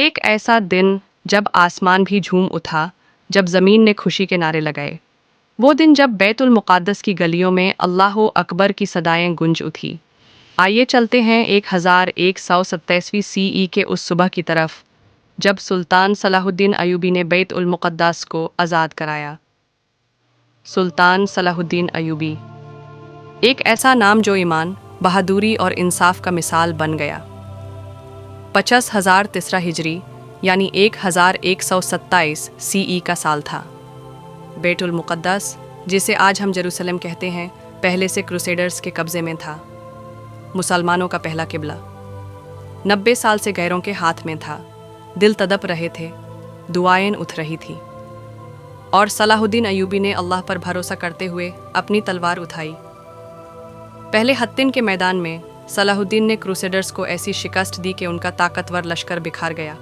एक ऐसा दिन जब आसमान भी झूम उठा, जब ज़मीन ने खुशी के नारे लगाए। वो दिन जब बैतुल मुक़द्दस की गलियों में अल्लाह अकबर की सदाएं गूंज उठी। आइए चलते हैं 1127वीं सीई के उस सुबह की तरफ, जब सुल्तान सलाहुद्दीन अयूबी ने बैत उल मुक़द्दस को आज़ाद कराया। सुल्तान सलाहुद्दीन अयूबी, एक ऐसा नाम जो ईमान, बहादुरी और इंसाफ का मिसाल बन गया। 50,000 तीसरा हिजरी यानी 1127 सीई का साल था। बैतुल मुक़द्दस, जिसे आज हम जेरूसलम कहते हैं, पहले से क्रूसेडर्स के कब्ज़े में था। मुसलमानों का पहला किबला 90 साल से गैरों के हाथ में था। दिल तड़प रहे थे, दुआएं उठ रही थी, और सलाहुद्दीन अयूबी ने अल्लाह पर भरोसा करते हुए अपनी तलवार उठाई। पहले हत्तिन के मैदान में सलाहुद्दीन ने क्रूसेडर्स को ऐसी शिकस्त दी कि उनका ताकतवर लश्कर बिखर गया।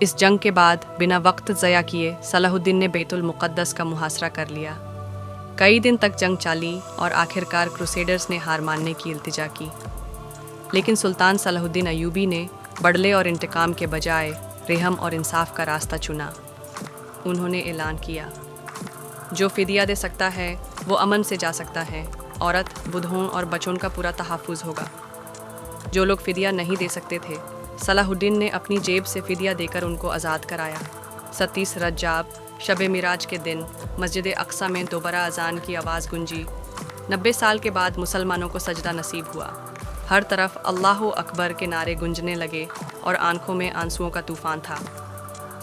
इस जंग के बाद बिना वक्त ज़या किए सलाहुद्दीन ने बैतुल मुक़द्दस का मुहासरा कर लिया। कई दिन तक जंग चली और आखिरकार क्रूसेडर्स ने हार मानने की इल्तिजा की। लेकिन सुल्तान सलाहुद्दीन अयूबी ने बदले और इंतकाम के बजाय रहम और इंसाफ का रास्ता चुना। उन्होंने ऐलान किया, जो फिदिया दे सकता है वो अमन से जा सकता है। औरत, बुढ़ों और बच्चों का पूरा तहफ़्फ़ुज़ होगा। जो लोग फिदिया नहीं दे सकते थे, सलाहुद्दीन ने अपनी जेब से फिदिया देकर उनको आज़ाद कराया। 27 रज्जाब शब मिराज के दिन मस्जिद अक्सा में दोबारा अजान की आवाज़ गूंजी। 90 साल के बाद मुसलमानों को सजदा नसीब हुआ। हर तरफ अल्लाह अकबर के नारे गूंजने लगे और आंखों में आंसुओं का तूफ़ान था।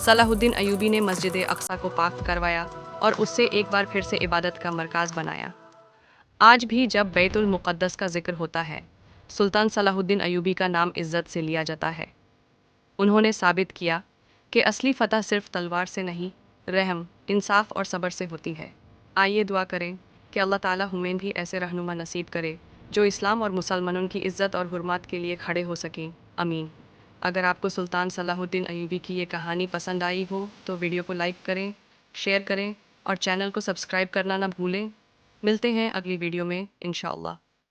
सलाहुद्दीन अयूबी ने मस्जिद अक्सा को पाक करवाया और उससे एक बार फिर से इबादत का मरकज़ बनाया। आज भी जब बैतुल मुक़द्दस का जिक्र होता है, सुल्तान सलाहुद्दीन अयूबी का नाम इज़्ज़त से लिया जाता है। उन्होंने साबित किया कि असली फ़तह सिर्फ तलवार से नहीं, रहम, इंसाफ और सब्र से होती है। आइए दुआ करें कि अल्लाह ताला हमें भी ऐसे रहनुमा नसीब करे जो इस्लाम और मुसलमानों की इज़्ज़त और हुर्मत के लिए खड़े हो सकें। आमीन। अगर आपको सुल्तान सलाहुद्दीन अयूबी की ये कहानी पसंद आई हो तो वीडियो को लाइक करें, शेयर करें और चैनल को सब्सक्राइब करना ना भूलें। मिलते हैं अगली वीडियो में इंशाअल्लाह।